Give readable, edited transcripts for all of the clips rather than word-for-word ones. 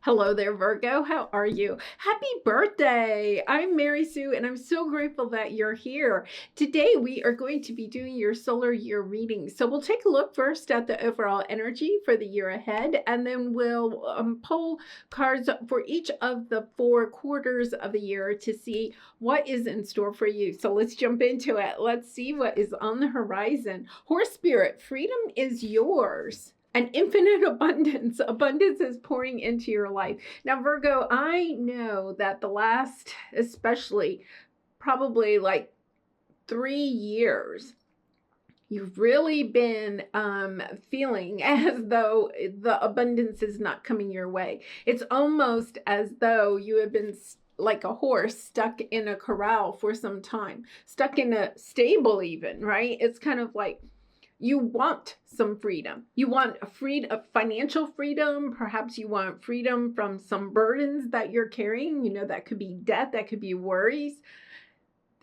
Hello there, Virgo. How are you? Happy birthday! I'm Mary Sue, and I'm so grateful that you're here. Today, we are going to be doing your solar year reading. So we'll take a look first at the overall energy for the year ahead, and then we'll pull cards for each of the 4 quarters of the year to see what is in store for you. So let's jump into it. Let's see what is on the horizon. Horse Spirit, freedom is yours. An infinite abundance. Abundance is pouring into your life. Now, Virgo, I know that the last, especially probably like 3 years, you've really been feeling as though the abundance is not coming your way. It's almost as though you have been like a horse stuck in a corral for some time, stuck in a stable even, right? It's kind of like, you want some freedom. You want financial freedom. Perhaps you want freedom from some burdens that you're carrying. You know, that could be debt, that could be worries.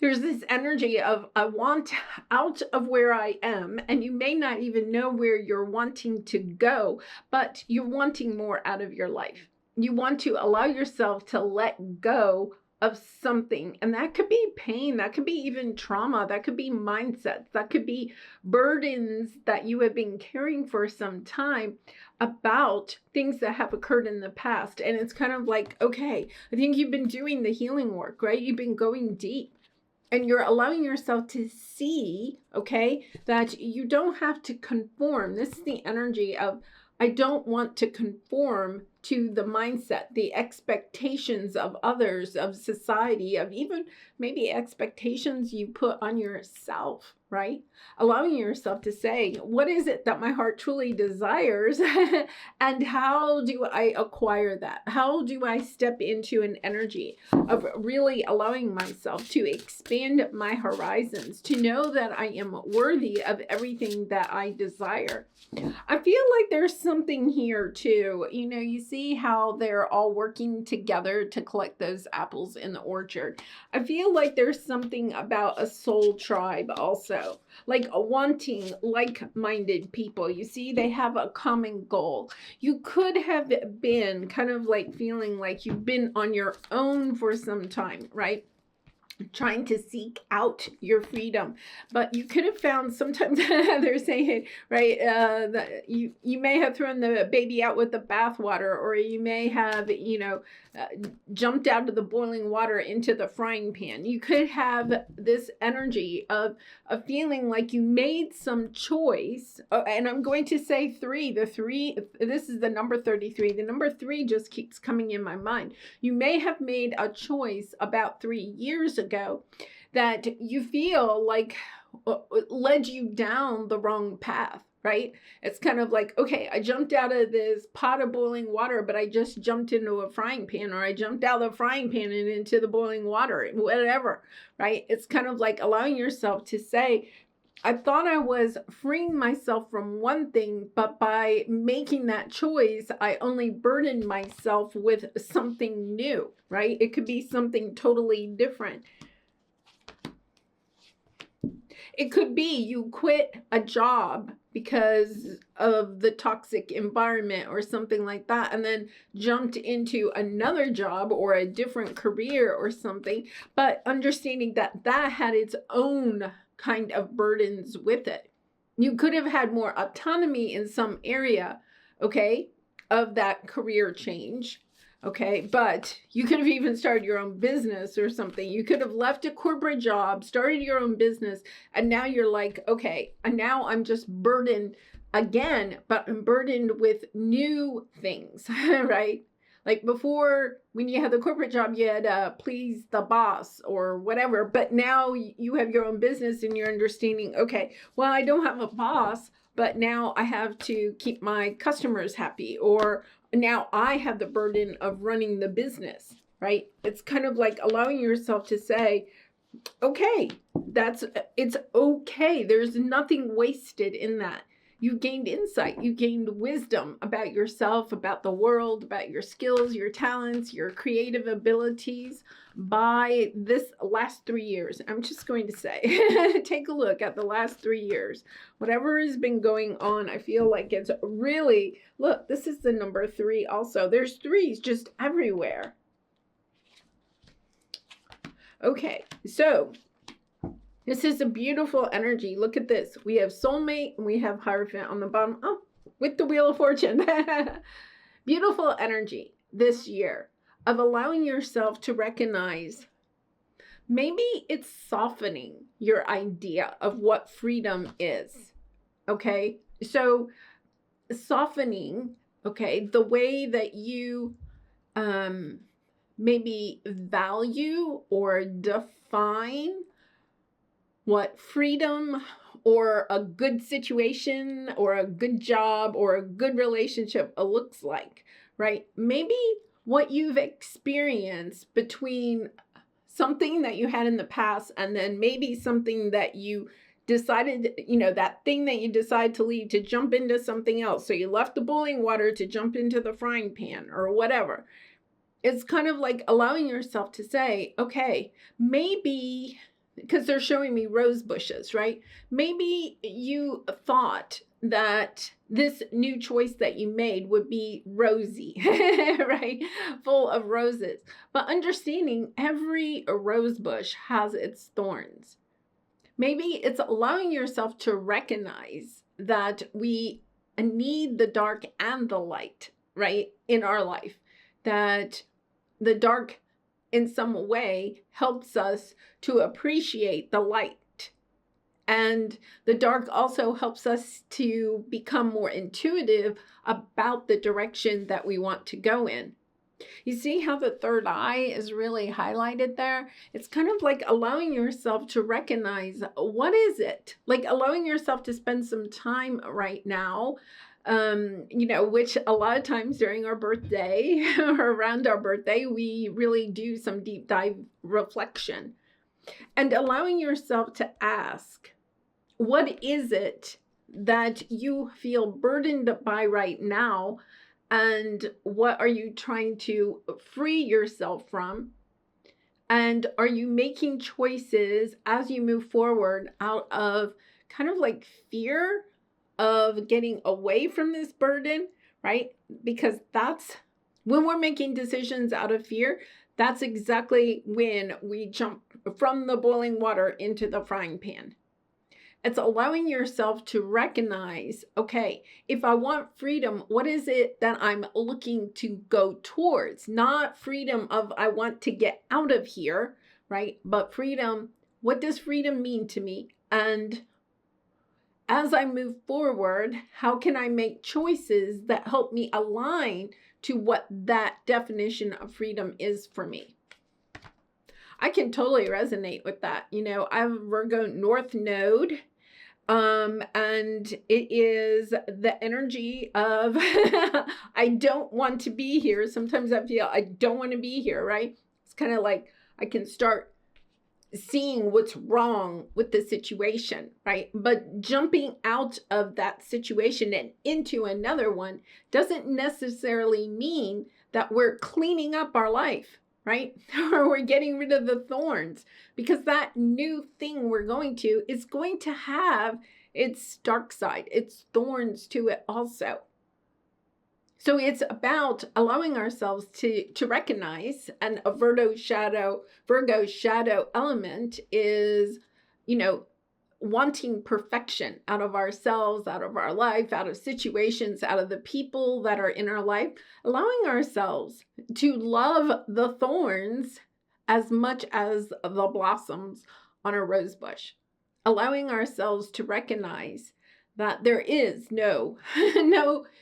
There's this energy of, I want out of where I am, and you may not even know where you're wanting to go, but you're wanting more out of your life. You want to allow yourself to let go of something, and that could be pain, that could be even trauma, that could be mindsets, that could be burdens that you have been carrying for some time about things that have occurred in the past. And it's kind of like, okay, I think you've been doing the healing work, right? You've been going deep, and you're allowing yourself to see, okay, that you don't have to conform. This is the energy of, I don't want to conform to the mindset, the expectations of others, of society, of even maybe expectations you put on yourself, right? Allowing yourself to say, what is it that my heart truly desires? And how do I acquire that? How do I step into an energy of really allowing myself to expand my horizons, to know that I am worthy of everything that I desire? I feel like there's something here too. You know, you see how they're all working together to collect those apples in the orchard. I feel like there's something about a soul tribe also, like a wanting like-minded people. You see, they have a common goal. You could have been kind of like feeling like you've been on your own for some time, right? Trying to seek out your freedom, but you could have found, sometimes they're saying, right, that you may have thrown the baby out with the bathwater, or you may have, jumped out of the boiling water into the frying pan. You could have this energy of feeling like you made some choice, and I'm going to say this is the number 33. The number 3 just keeps coming in my mind. You may have made a choice about 3 years ago that you feel like led you down the wrong path, right? It's kind of like, okay, I jumped out of this pot of boiling water, but I just jumped into a frying pan, or I jumped out of the frying pan and into the boiling water, whatever, right? It's kind of like allowing yourself to say, I thought I was freeing myself from one thing, but by making that choice, I only burdened myself with something new, right? It could be something totally different. It could be you quit a job because of the toxic environment or something like that, and then jumped into another job or a different career or something, but understanding that that had its own kind of burdens with it. You could have had more autonomy in some area, okay, of that career change. Okay, but you could have even started your own business or something. You could have left a corporate job, started your own business, and now you're like, okay, and now I'm just burdened again, but I'm burdened with new things, right? Like before, when you had the corporate job, you had to please the boss or whatever, but now you have your own business and you're understanding, okay, well, I don't have a boss, but now I have to keep my customers happy, or now I have the burden of running the business, right? It's kind of like allowing yourself to say, okay, it's okay. There's nothing wasted in that. You gained insight, you gained wisdom about yourself, about the world, about your skills, your talents, your creative abilities by this last 3 years. I'm just going to say, take a look at the last 3 years. Whatever has been going on, I feel like it's really, look, this is the number 3 also. There's threes just everywhere. Okay, so this is a beautiful energy. Look at this. We have soulmate and we have Hierophant on the bottom. Oh, with the Wheel of Fortune. Beautiful energy this year of allowing yourself to recognize maybe it's softening your idea of what freedom is. Okay, so softening, okay, the way that you maybe value or define what freedom or a good situation or a good job or a good relationship looks like, right? Maybe what you've experienced between something that you had in the past and then maybe something that you decided, that thing that you decide to leave to jump into something else. So you left the boiling water to jump into the frying pan or whatever. It's kind of like allowing yourself to say, okay, maybe, because they're showing me rose bushes, right? Maybe you thought that this new choice that you made would be rosy, right? Full of roses. But understanding every rose bush has its thorns. Maybe it's allowing yourself to recognize that we need the dark and the light, right? In our life. That the dark in some way helps us to appreciate the light. And the dark also helps us to become more intuitive about the direction that we want to go in. You see how the third eye is really highlighted there? It's kind of like allowing yourself to recognize, what is it? Like allowing yourself to spend some time right now, which a lot of times during our birthday or around our birthday, we really do some deep dive reflection and allowing yourself to ask, what is it that you feel burdened by right now? And what are you trying to free yourself from? And are you making choices as you move forward out of kind of like fear of getting away from this burden, right? Because that's when we're making decisions out of fear, that's exactly when we jump from the boiling water into the frying pan. It's allowing yourself to recognize, okay, if I want freedom, what is it that I'm looking to go towards? Not freedom of I want to get out of here, right? But freedom, what does freedom mean to me? And as I move forward, how can I make choices that help me align to what that definition of freedom is for me? I can totally resonate with that. I have a Virgo North Node, and it is the energy of I don't want to be here. Sometimes I feel I don't want to be here, right? It's kind of like I can start seeing what's wrong with the situation, right? But jumping out of that situation and into another one doesn't necessarily mean that we're cleaning up our life, right? Or we're getting rid of the thorns, because that new thing we're going to is going to have its dark side, its thorns to it also. So it's about allowing ourselves to recognize, and a Virgo shadow element is, wanting perfection out of ourselves, out of our life, out of situations, out of the people that are in our life, allowing ourselves to love the thorns as much as the blossoms on a rose bush, allowing ourselves to recognize that there is no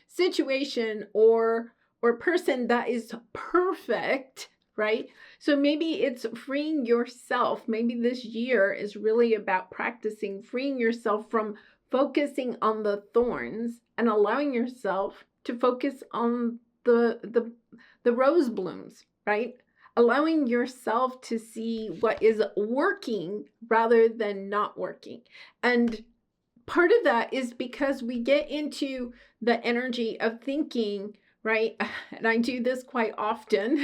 situation or person that is perfect, right? So maybe it's freeing yourself. Maybe this year is really about practicing freeing yourself from focusing on the thorns and allowing yourself to focus on the rose blooms, right? Allowing yourself to see what is working rather than not working. And part of that is because we get into the energy of thinking, right? And I do this quite often,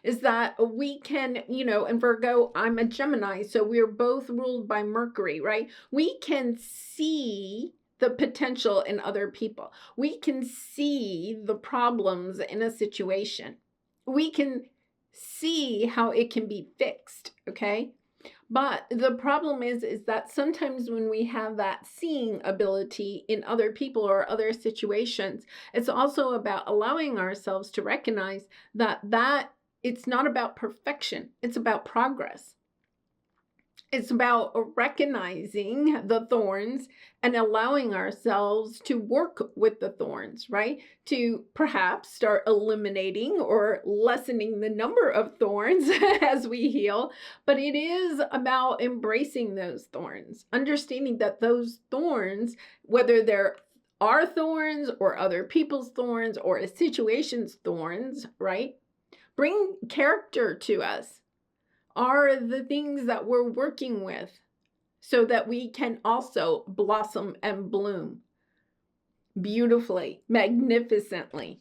is that we can, and Virgo, I'm a Gemini, so we're both ruled by Mercury, right? We can see the potential in other people. We can see the problems in a situation. We can see how it can be fixed, okay? But the problem is that sometimes when we have that seeing ability in other people or other situations, it's also about allowing ourselves to recognize that it's not about perfection, it's about progress. It's about recognizing the thorns and allowing ourselves to work with the thorns, right? To perhaps start eliminating or lessening the number of thorns as we heal. But it is about embracing those thorns, understanding that those thorns, whether they're our thorns or other people's thorns or a situation's thorns, right? Bring character to us, are the things that we're working with so that we can also blossom and bloom beautifully, magnificently.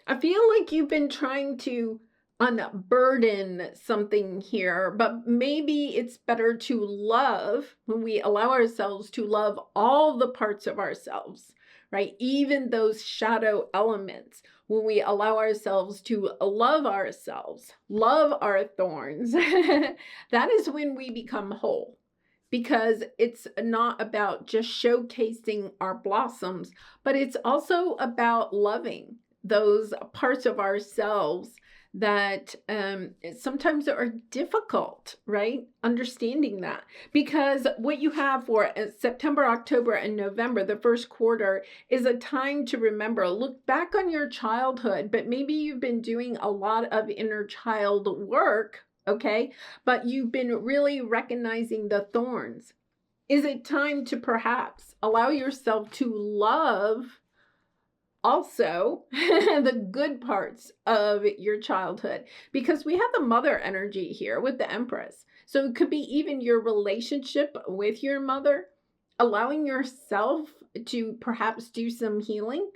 I feel like you've been trying to unburden something here, but maybe it's better to love when we allow ourselves to love all the parts of ourselves, right? Even those shadow elements. When we allow ourselves to love ourselves, love our thorns, that is when we become whole. Because it's not about just showcasing our blossoms, but it's also about loving those parts of ourselves that sometimes are difficult, right? Understanding that. Because what you have for September, October, and November, the first quarter, is a time to remember. Look back on your childhood, but maybe you've been doing a lot of inner child work, okay? But you've been really recognizing the thorns. Is it time to perhaps allow yourself to love also the good parts of your childhood? Because we have the mother energy here with the Empress. So it could be even your relationship with your mother, allowing yourself to perhaps do some healing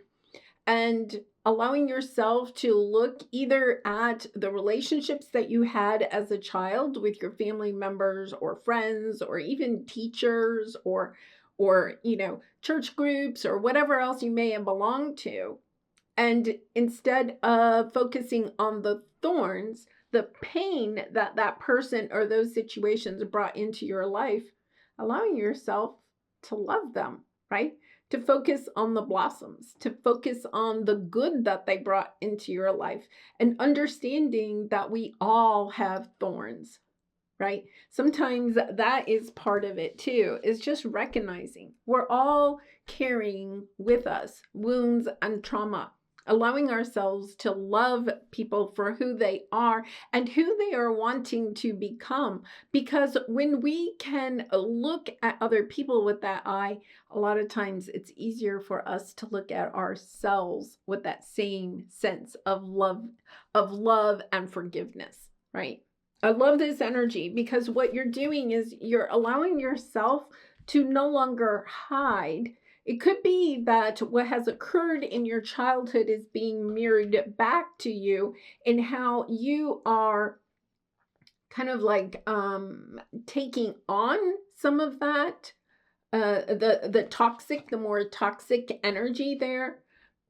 and allowing yourself to look either at the relationships that you had as a child with your family members or friends or even teachers or church groups or whatever else you may have belonged to. And instead of focusing on the thorns, the pain that that person or those situations brought into your life, allowing yourself to love them, right? To focus on the blossoms, to focus on the good that they brought into your life, and understanding that we all have thorns, right? Sometimes that is part of it too, is just recognizing we're all carrying with us wounds and trauma, allowing ourselves to love people for who they are and who they are wanting to become. Because when we can look at other people with that eye, a lot of times it's easier for us to look at ourselves with that same sense of love and forgiveness, right? I love this energy because what you're doing is you're allowing yourself to no longer hide. It could be that what has occurred in your childhood is being mirrored back to you in how you are kind of like taking on some of that, the more toxic energy there.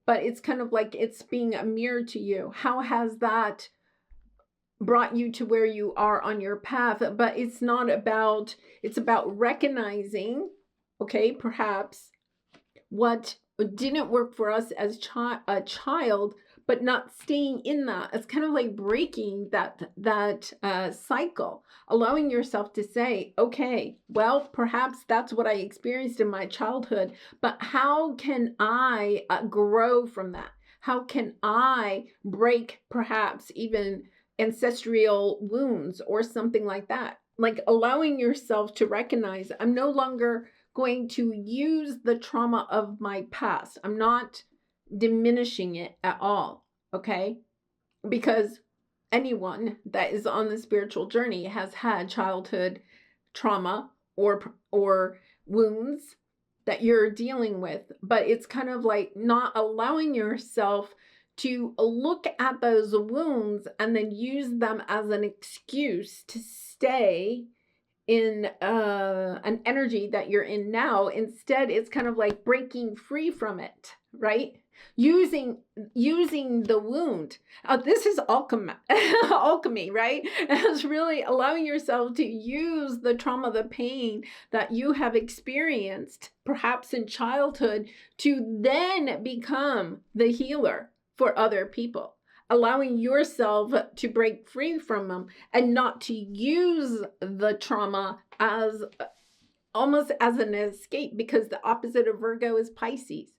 But it's kind of like it's being a mirror to you. How has that brought you to where you are on your path? But it's about recognizing, okay, perhaps what didn't work for us as a child, but not staying in that. It's kind of like breaking that cycle, allowing yourself to say, okay, well, perhaps that's what I experienced in my childhood, but how can I grow from that? How can I break perhaps even ancestral wounds or something like that? Like allowing yourself to recognize, I'm no longer going to use the trauma of my past. I'm not diminishing it at all, okay? Because anyone that is on the spiritual journey has had childhood trauma or wounds that you're dealing with, but it's kind of like not allowing yourself to look at those wounds and then use them as an excuse to stay in an energy that you're in now. Instead, it's kind of like breaking free from it, right? Using the wound. This is alchemy, right? It's really allowing yourself to use the trauma, the pain that you have experienced, perhaps in childhood, to then become the healer for other people. Allowing yourself to break free from them and not to use the trauma as almost as an escape, because the opposite of Virgo is Pisces.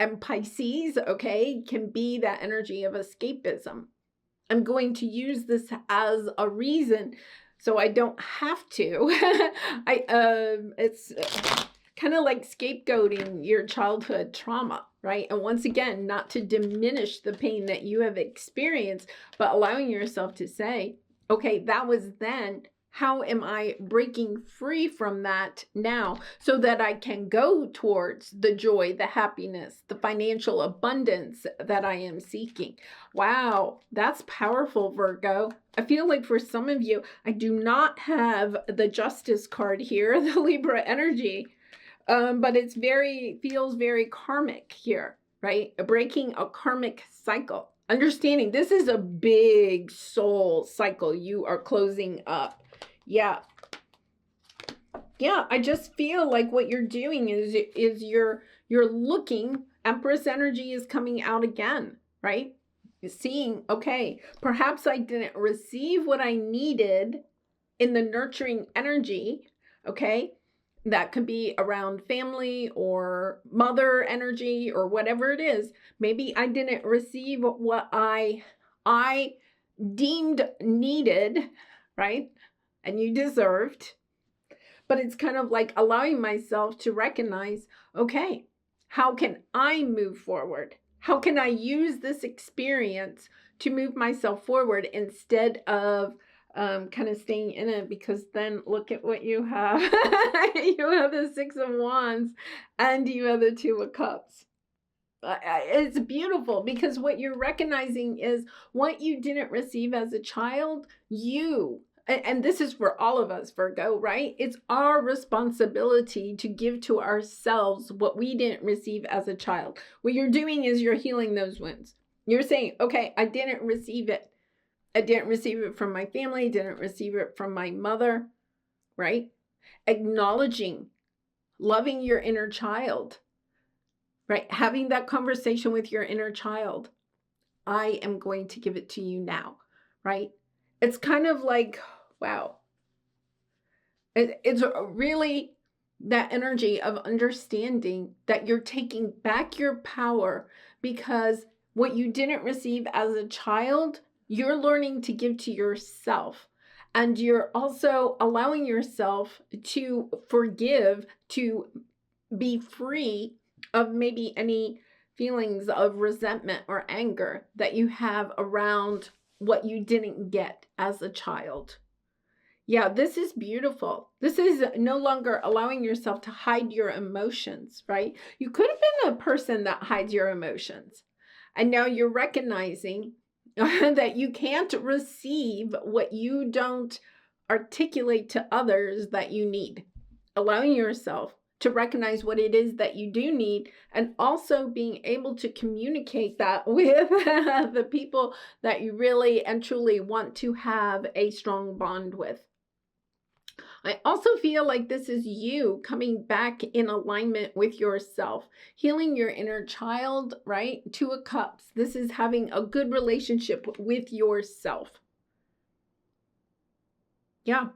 And Pisces, okay, can be that energy of escapism. I'm going to use this as a reason so I don't have to. It's kind of like scapegoating your childhood trauma, right? And once again, not to diminish the pain that you have experienced, but allowing yourself to say, okay, that was then. How am I breaking free from that now so that I can go towards the joy, the happiness, the financial abundance that I am seeking? Wow, that's powerful, Virgo. I feel like for some of you, I do not have the Justice card here, the Libra energy. But it's feels very karmic here, right? Breaking a karmic cycle. Understanding this is a big soul cycle you are closing up. Yeah, I just feel like what you're doing is you're looking. Empress energy is coming out again, right? You're seeing, okay, perhaps I didn't receive what I needed in the nurturing energy, okay? That could be around family or mother energy or whatever it is. Maybe I didn't receive what I deemed needed, right? And you deserved. But it's kind of like allowing myself to recognize, okay, how can I move forward? How can I use this experience to move myself forward instead of kind of staying in it? Because then look at what you have. You have the Six of Wands and you have the Two of Cups. It's beautiful because what you're recognizing is what you didn't receive as a child, and this is for all of us, Virgo, right? It's our responsibility to give to ourselves what we didn't receive as a child. What you're doing is you're healing those wounds. You're saying, okay, I didn't receive it. I didn't receive it from my family, didn't receive it from my mother, right? Acknowledging, loving your inner child, right? Having that conversation with your inner child. I am going to give it to you now, right? It's kind of like, wow. It's really that energy of understanding that you're taking back your power because what you didn't receive as a child, you're learning to give to yourself. And you're also allowing yourself to forgive, to be free of maybe any feelings of resentment or anger that you have around what you didn't get as a child. Yeah, this is beautiful. This is no longer allowing yourself to hide your emotions, right? You could have been a person that hides your emotions. And now you're recognizing that you can't receive what you don't articulate to others that you need. Allowing yourself to recognize what it is that you do need, and also being able to communicate that with the people that you really and truly want to have a strong bond with. I also feel like this is you coming back in alignment with yourself, healing your inner child, right? Two of Cups. This is having a good relationship with yourself. Yeah.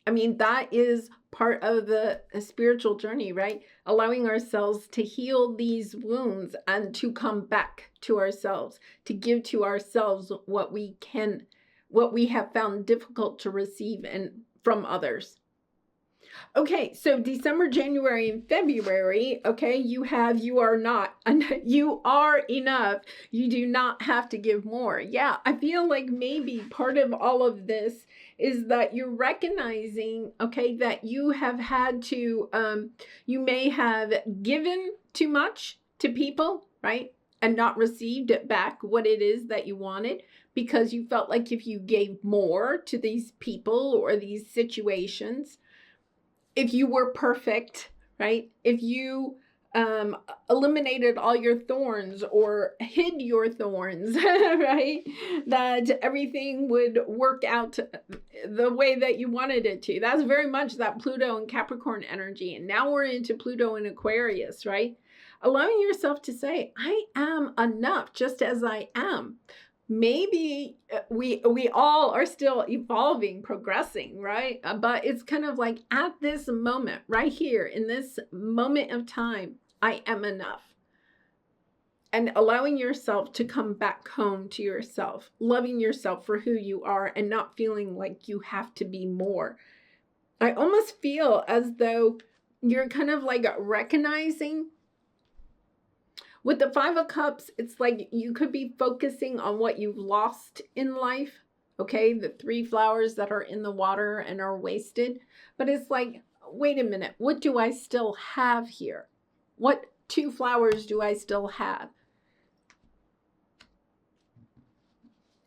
I mean, that is part of the spiritual journey, right? Allowing ourselves to heal these wounds and to come back to ourselves, to give to ourselves what we have found difficult to receive and from others. Okay, so December, January, and February, okay, you are not, you are enough. You do not have to give more. Yeah, I feel like maybe part of all of this is that you're recognizing, okay, that you have had to, you may have given too much to people, right? And not received it back what it is that you wanted, because you felt like if you gave more to these people or these situations, if you were perfect, right? If you eliminated all your thorns or hid your thorns, right? That everything would work out the way that you wanted it to. That's very much that Pluto and Capricorn energy. And now we're into Pluto and Aquarius, right? Allowing yourself to say, I am enough just as I am. Maybe we all are still evolving, progressing, right? But it's kind of like at this moment, right here, in this moment of time, I am enough. And allowing yourself to come back home to yourself, loving yourself for who you are and not feeling like you have to be more. I almost feel as though you're kind of like recognizing with the Five of Cups, it's like you could be focusing on what you've lost in life, okay? The 3 flowers that are in the water and are wasted. But it's like, wait a minute, what do I still have here? What 2 flowers do I still have?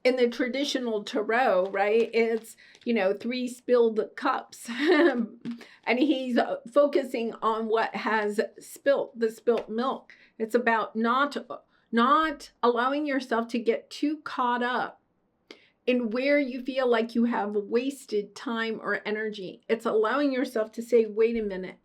In the traditional tarot, right, it's, 3 spilled cups. And he's focusing on what has spilt, the spilt milk. It's about not allowing yourself to get too caught up in where you feel like you have wasted time or energy. It's allowing yourself to say, wait a minute,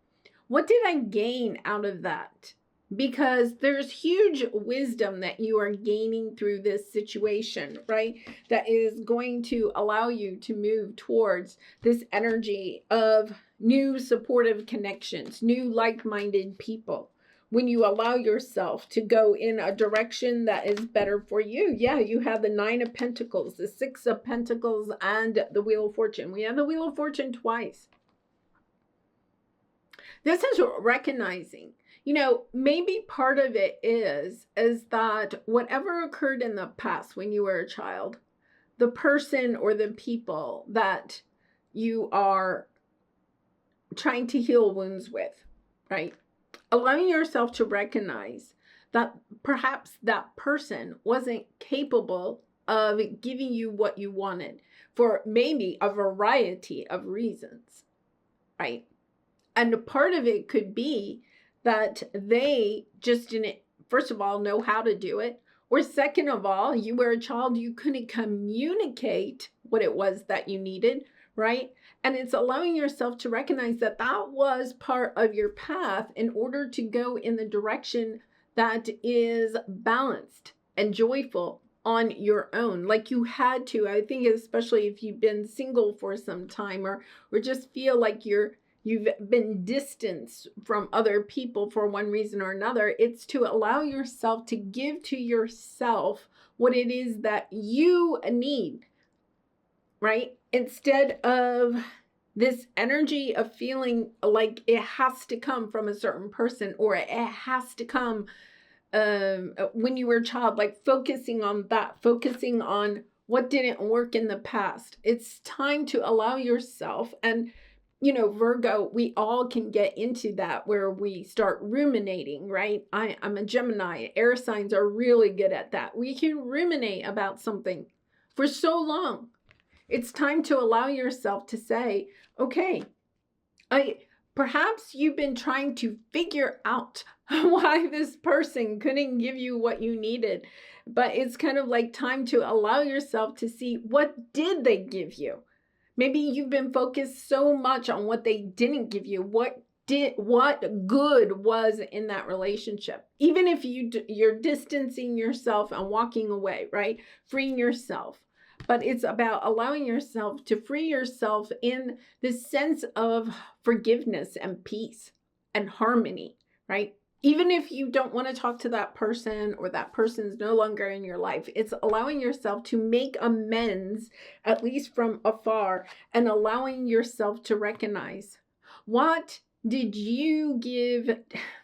what did I gain out of that? Because there's huge wisdom that you are gaining through this situation, right? That is going to allow you to move towards this energy of new supportive connections, new like-minded people. When you allow yourself to go in a direction that is better for you. Yeah, you have the 9 of Pentacles, the 6 of Pentacles, and the Wheel of Fortune. We have the Wheel of Fortune twice. This is recognizing, maybe part of it is that whatever occurred in the past when you were a child, the person or the people that you are trying to heal wounds with, right? Allowing yourself to recognize that perhaps that person wasn't capable of giving you what you wanted for maybe a variety of reasons, right? And part of it could be that they just didn't, first of all, know how to do it. Or second of all, you were a child, you couldn't communicate what it was that you needed, right? And it's allowing yourself to recognize that that was part of your path in order to go in the direction that is balanced and joyful on your own. Like you had to, I think, especially if you've been single for some time or just feel like you've been distanced from other people for one reason or another, it's to allow yourself to give to yourself what it is that you need, right? Instead of this energy of feeling like it has to come from a certain person or it has to come when you were a child, like focusing on that, focusing on what didn't work in the past. It's time to allow yourself, and Virgo, we all can get into that where we start ruminating, right? I'm a Gemini. Air signs are really good at that. We can ruminate about something for so long. It's time to allow yourself to say, okay, perhaps you've been trying to figure out why this person couldn't give you what you needed, but it's kind of like time to allow yourself to see, what did they give you? Maybe you've been focused so much on what they didn't give you. What good was in that relationship? Even if you're distancing yourself and walking away, right? Freeing yourself. But it's about allowing yourself to free yourself in this sense of forgiveness and peace and harmony, right? Even if you don't want to talk to that person or that person's no longer in your life, it's allowing yourself to make amends, at least from afar, and allowing yourself to recognize, What did you give?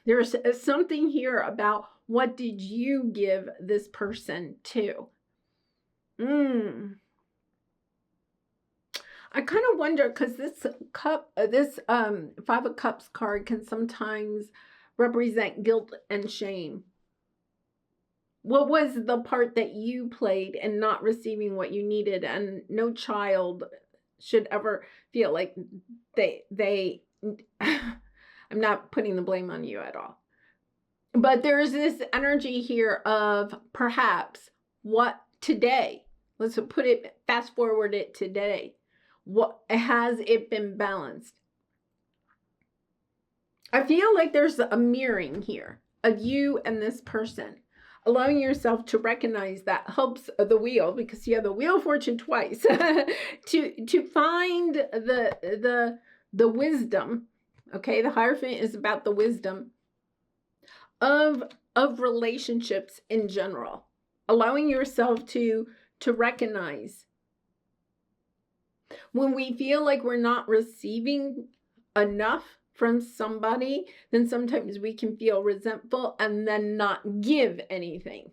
There's something here about what did you give this person to? I kind of wonder, because this Five of Cups card can sometimes represent guilt and shame. What was the part that you played in not receiving what you needed? And no child should ever feel like they I'm not putting the blame on you at all. But there's this energy here of perhaps what today, let's put it, fast forward it today. What has it been balanced? I feel like there's a mirroring here of you and this person. Allowing yourself to recognize that helps the wheel, because you have the Wheel of Fortune twice, to find the wisdom. Okay, the Hierophant is about the wisdom of relationships in general. Allowing yourself to recognize when we feel like we're not receiving enough from somebody, then sometimes we can feel resentful and then not give anything,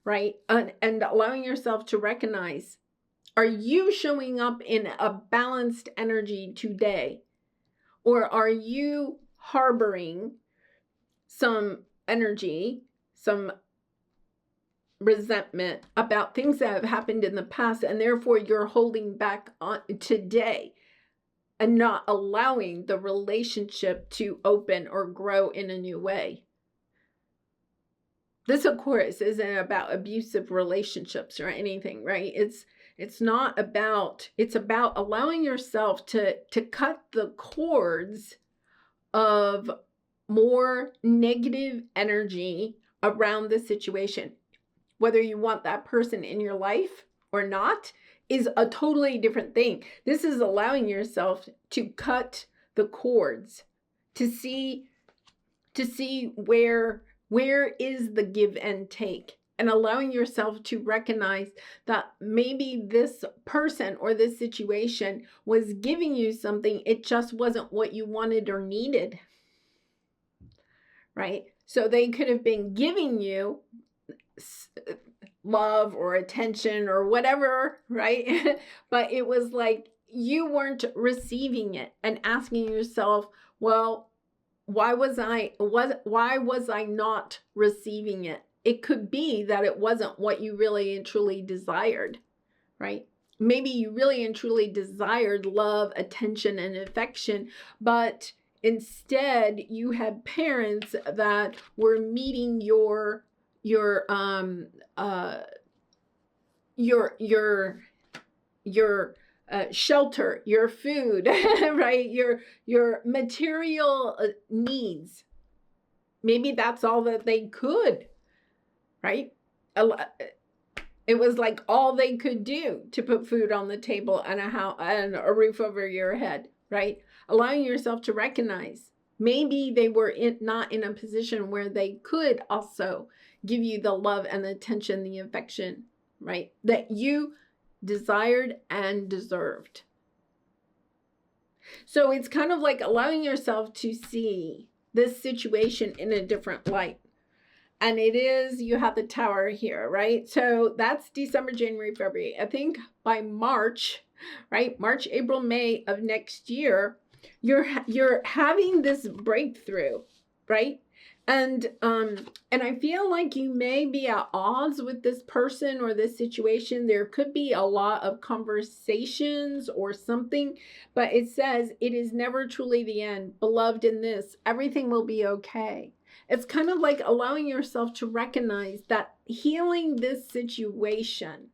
right? And allowing yourself to recognize, are you showing up in a balanced energy today? Or are you harboring some energy, some resentment about things that have happened in the past, and therefore you're holding back on today and not allowing the relationship to open or grow in a new way? This, of course, isn't about abusive relationships or anything, right? It's not about, it's about allowing yourself to cut the cords of more negative energy around the situation. Whether you want that person in your life or not is a totally different thing. This is allowing yourself to cut the cords, to see where is the give and take, and allowing yourself to recognize that maybe this person or this situation was giving you something, it just wasn't what you wanted or needed, right? So they could have been giving you love or attention or whatever, right? But it was like you weren't receiving it, and asking yourself, well, why was I not receiving it? It could be that it wasn't what you really and truly desired, right? Maybe you really and truly desired love, attention, and affection, but instead you had parents that were meeting your shelter, your food, right? Your material needs. Maybe that's all that they could, right? It was like all they could do to put food on the table and a house and a roof over your head, right? Allowing yourself to recognize maybe they were not in a position where they could also give you the love and the attention, the affection, right, that you desired and deserved. So it's kind of like allowing yourself to see this situation in a different light. And it is, you have the Tower here, right? So that's December, January, February. I think by March, right? March, April, May of next year, you're having this breakthrough, right? And I feel like you may be at odds with this person or this situation. There could be a lot of conversations or something, but it says it is never truly the end. Beloved, in this, everything will be okay. It's kind of like allowing yourself to recognize that healing this situation,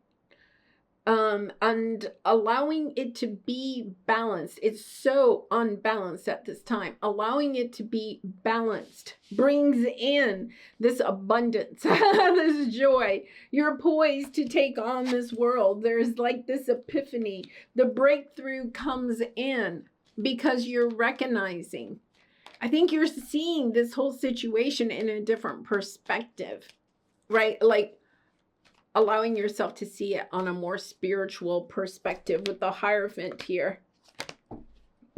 and allowing it to be balanced. It's so unbalanced at this time. Allowing it to be balanced brings in this abundance, this joy. You're poised to take on this world. There's like this epiphany. The breakthrough comes in because you're recognizing. I think you're seeing this whole situation in a different perspective, right? Like allowing yourself to see it on a more spiritual perspective with the Hierophant here.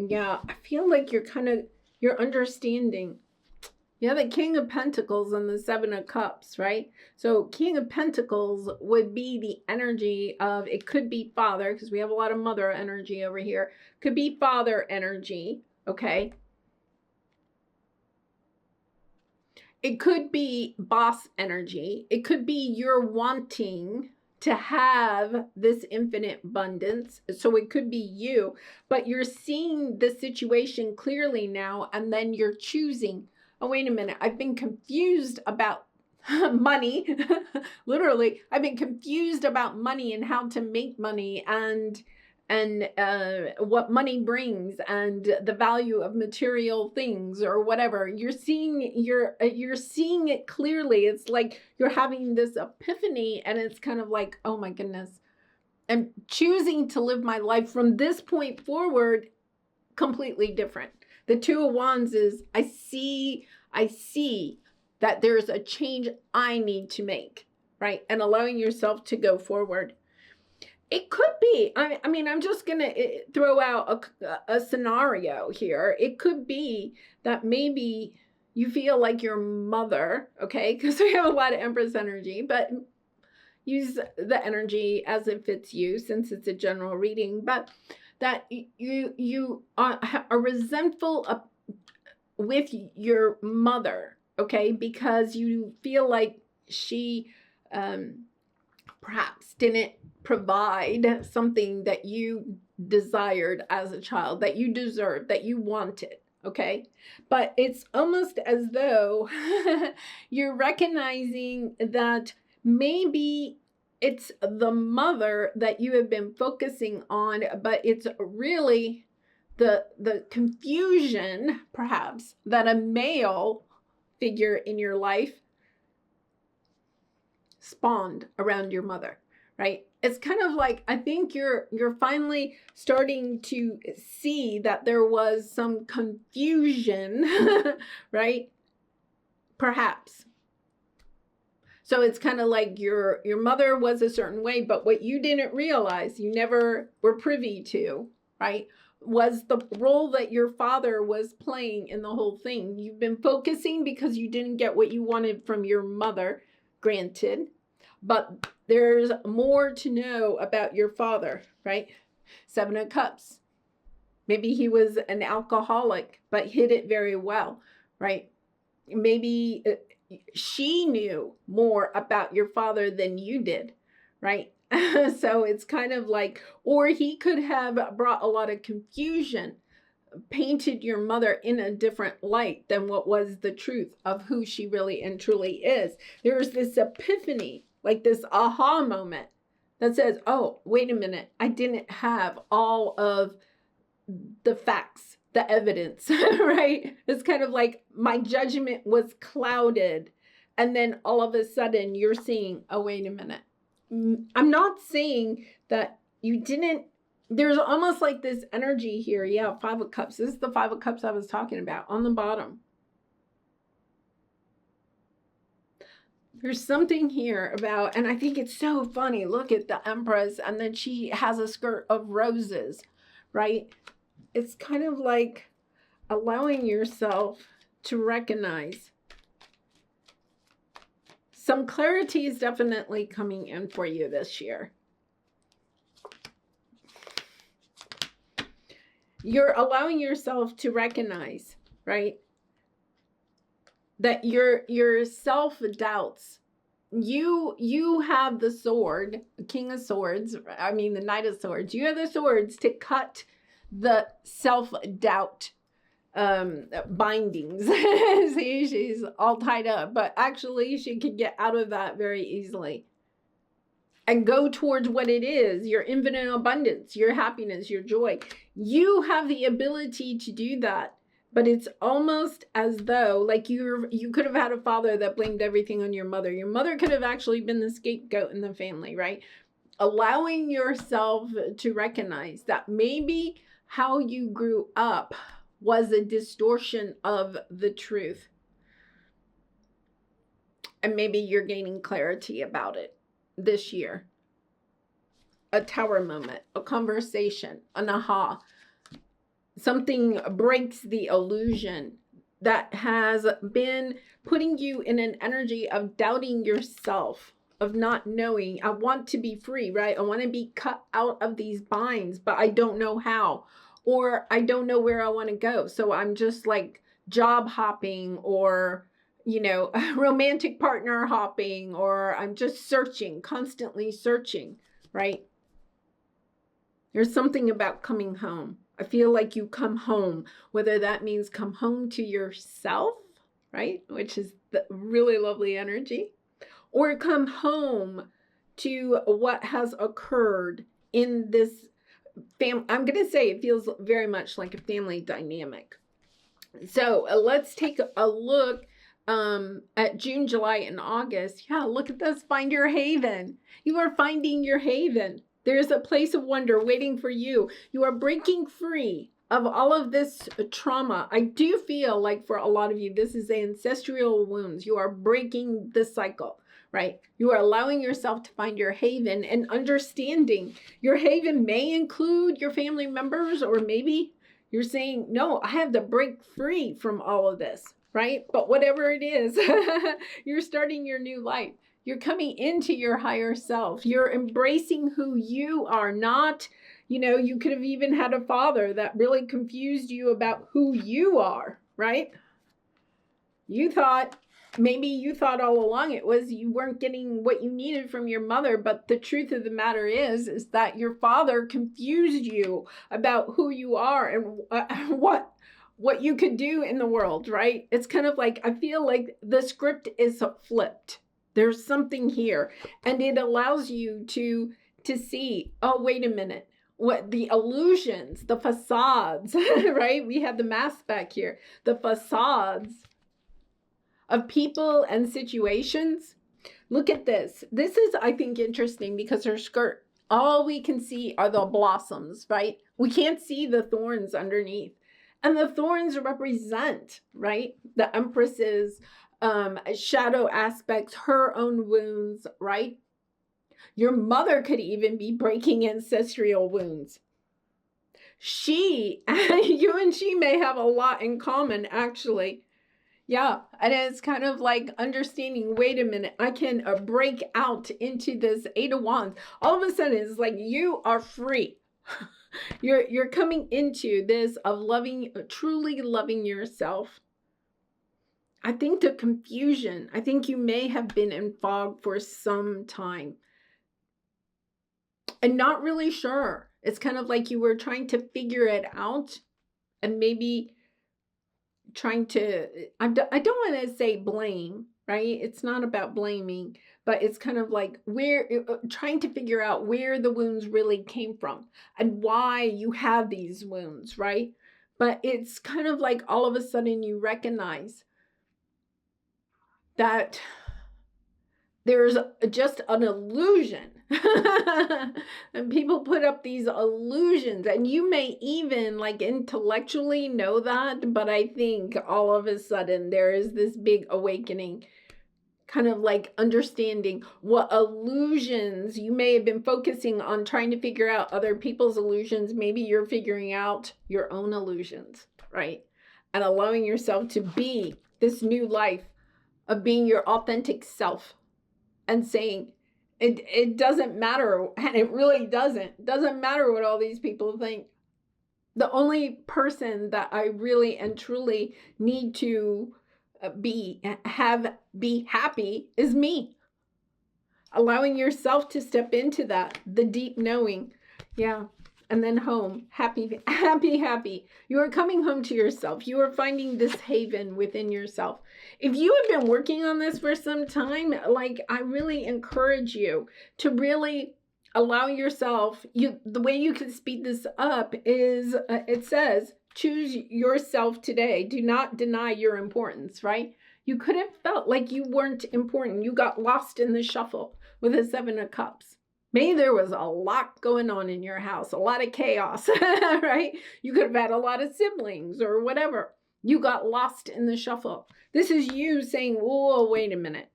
Yeah, I feel like you're understanding. Yeah, the King of Pentacles and the Seven of Cups, right? So King of Pentacles would be the energy of, it could be father, because we have a lot of mother energy over here. Could be father energy, okay? It could be boss energy. It could be you're wanting to have this infinite abundance. So it could be you, but you're seeing the situation clearly now, and then you're choosing, oh, wait a minute, I've been confused about money. Literally, I've been confused about money and how to make money, and what money brings, and the value of material things or whatever. You're seeing it clearly. It's like you're having this epiphany, and it's kind of like, oh my goodness, I'm choosing to live my life from this point forward completely different. The Two of Wands is, I see that there's a change I need to make, right? And allowing yourself to go forward. It could be, I mean, I'm just going to throw out a scenario here. It could be that maybe you feel like your mother, okay, because we have a lot of Empress energy, but use the energy as it fits you, since it's a general reading, but that you are resentful with your mother, okay, because you feel like she perhaps didn't provide something that you desired as a child, that you deserved, that you wanted, okay? But it's almost as though you're recognizing that maybe it's the mother that you have been focusing on, but it's really the confusion, perhaps, that a male figure in your life spawned around your mother, right? It's kind of like, I think you're finally starting to see that there was some confusion, right? Perhaps. So it's kind of like your mother was a certain way, but what you didn't realize, you never were privy to, right, was the role that your father was playing in the whole thing. You've been focusing because you didn't get what you wanted from your mother, granted, but there's more to know about your father, right? Seven of Cups. Maybe he was an alcoholic, but hid it very well, right? Maybe she knew more about your father than you did, right? So it's kind of like, or he could have brought a lot of confusion, painted your mother in a different light than what was the truth of who she really and truly is. There's this epiphany, like this aha moment that says, oh, wait a minute, I didn't have all of the facts, the evidence, right? It's kind of like my judgment was clouded. And then all of a sudden you're seeing, oh, wait a minute. I'm not saying that you didn't, there's almost like this energy here. Yeah, Five of Cups. This is the Five of Cups I was talking about on the bottom. There's something here about, and I think it's so funny. Look at the Empress, and then she has a skirt of roses, right? It's kind of like allowing yourself to recognize some clarity is definitely coming in for you this year. You're allowing yourself to recognize, right, that your self-doubts, you have the sword, King of Swords, I mean the Knight of Swords, you have the swords to cut the self-doubt bindings. See, she's all tied up, but actually she can get out of that very easily and go towards what it is, your infinite abundance, your happiness, your joy. You have the ability to do that, but it's almost as though like you could have had a father that blamed everything on your mother. Your mother could have actually been the scapegoat in the family, right? Allowing yourself to recognize that maybe how you grew up was a distortion of the truth. And maybe you're gaining clarity about it this year. A tower moment, a conversation, an aha. Something breaks the illusion that has been putting you in an energy of doubting yourself, of not knowing. I want to be free, right? I want to be cut out of these binds, but I don't know how, or I don't know where I want to go. So I'm just like job hopping, or, romantic partner hopping, or I'm just searching, constantly searching, right? There's something about coming home. I feel like you come home, whether that means come home to yourself, right? Which is the really lovely energy, or come home to what has occurred in this family. I'm going to say it feels very much like a family dynamic. So let's take a look at June, July, and August. Yeah, look at this. Find your haven. You are finding your haven. There's a place of wonder waiting for you. You are breaking free of all of this trauma. I do feel like for a lot of you, this is ancestral wounds. You are breaking the cycle, right? You are allowing yourself to find your haven and understanding your haven may include your family members, or maybe you're saying, no, I have to break free from all of this, right? But whatever it is, you're starting your new life. You're coming into your higher self. You're embracing who you are, not, you could have even had a father that really confused you about who you are, right? Maybe you thought all along it was you weren't getting what you needed from your mother, but the truth of the matter is that your father confused you about who you are and what you could do in the world, right? It's kind of like, I feel like the script is flipped. There's something here, and it allows you to see, oh, wait a minute, what the illusions, the facades, right? We have the mask back here, the facades of people and situations. Look at this. This is, I think, interesting because her skirt, all we can see are the blossoms, right? We can't see the thorns underneath. And the thorns represent, right, the Empress's shadow aspects, her own wounds, right? Your mother could even be breaking ancestral wounds. You and she may have a lot in common, actually. Yeah, and it's kind of like understanding, wait a minute, I can break out into this Eight of Wands. All of a sudden, it's like you are free. You're coming into this of loving, truly loving yourself. I think the confusion, I think you may have been in fog for some time and not really sure. It's kind of like you were trying to figure it out, and maybe trying to, I don't want to say blame, right? It's not about blaming, but it's kind of like trying to figure out where the wounds really came from and why you have these wounds, right? But it's kind of like all of a sudden you recognize that there's just an illusion. And people put up these illusions, and you may even like intellectually know that, but I think all of a sudden there is this big awakening, kind of like understanding what illusions you may have been focusing on, trying to figure out other people's illusions. Maybe you're figuring out your own illusions, right? And allowing yourself to be this new life of being your authentic self, and saying it doesn't matter, and it really doesn't matter what all these people think. The only person that I really and truly need to be happy is me. Allowing yourself to step into that, the deep knowing. Yeah. And then home, happy. You are coming home to yourself. You are finding this haven within yourself. If you have been working on this for some time, like, I really encourage you to really allow yourself, the way you can speed this up is, it says, choose yourself today. Do not deny your importance, right? You could have felt like you weren't important. You got lost in the shuffle with the Seven of Cups. Maybe there was a lot going on in your house, a lot of chaos, right? You could have had a lot of siblings or whatever. You got lost in the shuffle. This is you saying, whoa, wait a minute.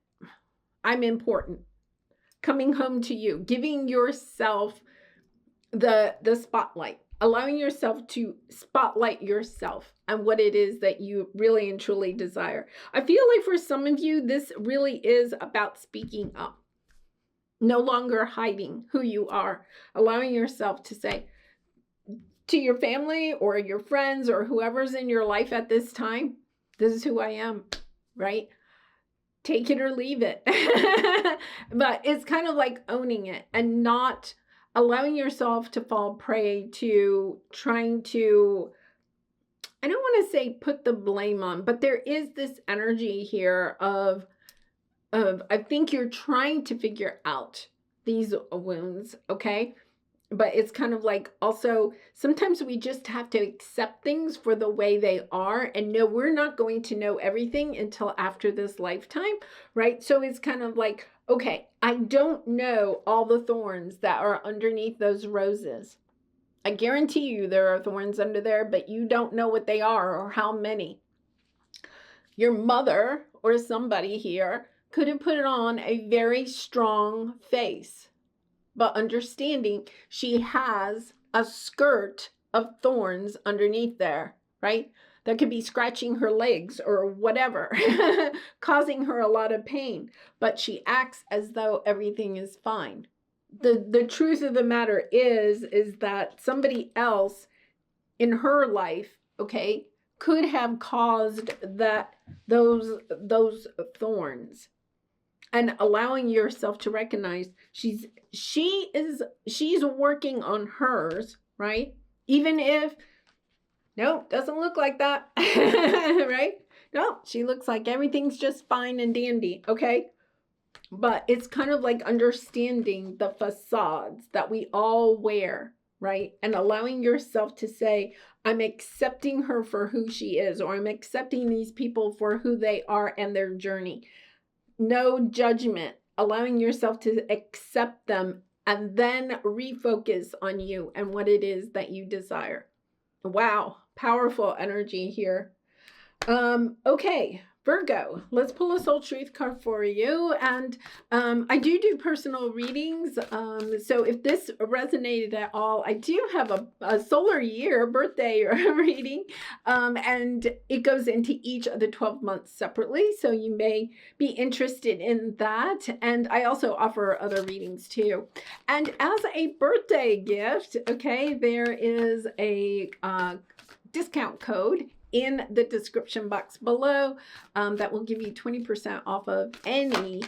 I'm important. Coming home to you, giving yourself the spotlight, allowing yourself to spotlight yourself and what it is that you really and truly desire. I feel like for some of you, this really is about speaking up, no longer hiding who you are, allowing yourself to say to your family or your friends or whoever's in your life at this time, this is who I am, right? Take it or leave it. But it's kind of like owning it and not allowing yourself to fall prey to trying to, I don't want to say put the blame on, but there is this energy here of I think you're trying to figure out these wounds, okay? But it's kind of like also sometimes we just have to accept things for the way they are and know we're not going to know everything until after this lifetime, right? So it's kind of like, okay, I don't know all the thorns that are underneath those roses. I guarantee you there are thorns under there, but you don't know what they are or how many. Your mother or somebody here could have put on a very strong face, but understanding she has a skirt of thorns underneath there, right? That could be scratching her legs or whatever, causing her a lot of pain, but she acts as though everything is fine. The truth of the matter is that somebody else in her life, okay, could have caused those thorns. And allowing yourself to recognize she's working on hers, right? Even if no, doesn't look like that. Right? No, she looks like everything's just fine and dandy, okay? But it's kind of like understanding the facades that we all wear, right? And allowing yourself to say, I'm accepting her for who she is, or I'm accepting these people for who they are and their journey. No judgment, allowing yourself to accept them and then refocus on you and what it is that you desire. Wow, powerful energy here. Okay, Virgo, let's pull a soul truth card for you. And I do personal readings. So if this resonated at all, I do have a solar year birthday reading. And it goes into each of the 12 months separately. So you may be interested in that. And I also offer other readings too. And as a birthday gift, okay, there is a discount code in the description box below that will give you 20% off of any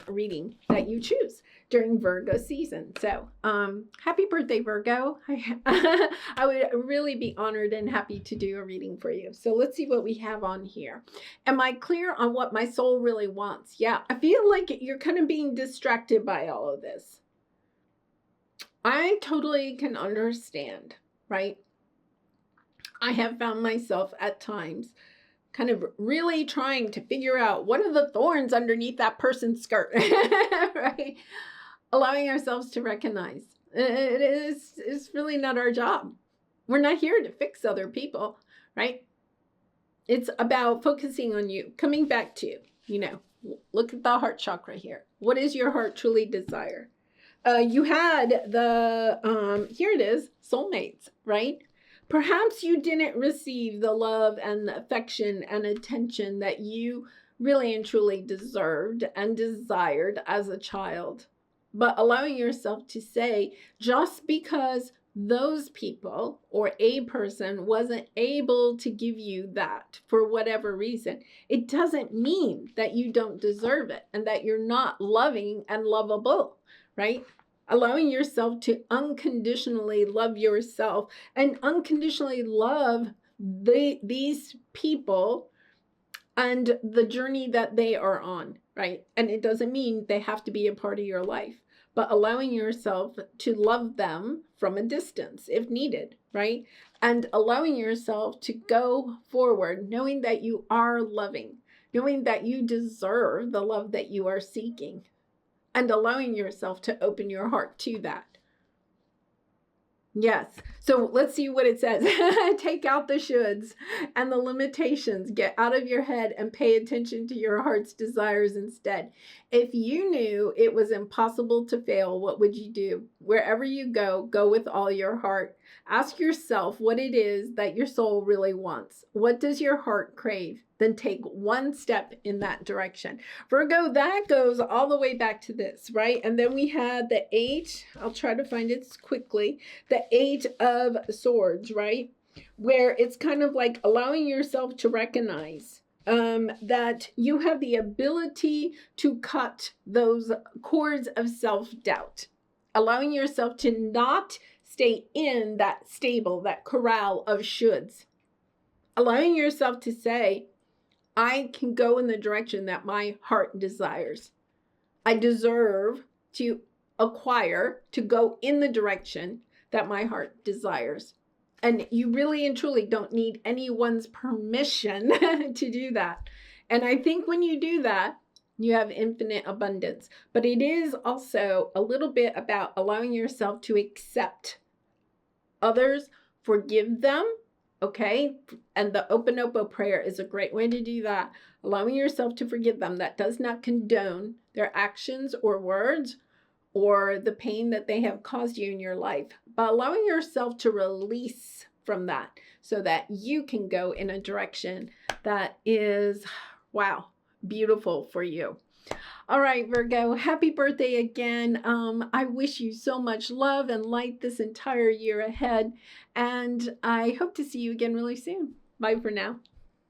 reading that you choose during Virgo season. So happy birthday, Virgo. I would really be honored and happy to do a reading for you. So let's see what we have on here. Am I clear on what my soul really wants? Yeah, I feel like you're kind of being distracted by all of this. I totally can understand, right? I have found myself at times kind of really trying to figure out what are the thorns underneath that person's skirt, right? Allowing ourselves to recognize it's really not our job. We're not here to fix other people, right? It's about focusing on you, coming back to, look at the heart chakra here. What is your heart truly desire? You had here it is, soulmates, right? Perhaps you didn't receive the love and the affection and attention that you really and truly deserved and desired as a child. But allowing yourself to say, just because those people or a person wasn't able to give you that for whatever reason, it doesn't mean that you don't deserve it and that you're not loving and lovable, right? Allowing yourself to unconditionally love yourself and unconditionally love these people and the journey that they are on, right? And it doesn't mean they have to be a part of your life, but allowing yourself to love them from a distance if needed, right? And allowing yourself to go forward, knowing that you are loving, knowing that you deserve the love that you are seeking, and allowing yourself to open your heart to that. Yes. So let's see what it says. Take out the shoulds and the limitations. Get out of your head and pay attention to your heart's desires instead. If you knew it was impossible to fail, what would you do? Wherever you go, go with all your heart. Ask yourself what it is that your soul really wants. What does your heart crave? Then take one step in that direction. Virgo, that goes all the way back to this, right? And then we had the 8. I'll try to find it quickly. The 8 of Swords, right? Where it's kind of like allowing yourself to recognize that you have the ability to cut those cords of self-doubt. Allowing yourself to not stay in that stable, that corral of shoulds. Allowing yourself to say, I can go in the direction that my heart desires. I deserve to acquire, to go in the direction that my heart desires. And you really and truly don't need anyone's permission to do that. And I think when you do that, you have infinite abundance. But it is also a little bit about allowing yourself to accept others, forgive them, okay? And the Ho'oponopono prayer is a great way to do that. Allowing yourself to forgive them. That does not condone their actions or words or the pain that they have caused you in your life, but allowing yourself to release from that so that you can go in a direction that is, wow, beautiful for you. All right, Virgo, happy birthday again. I wish you so much love and light this entire year ahead, and I hope to see you again really soon. Bye for now.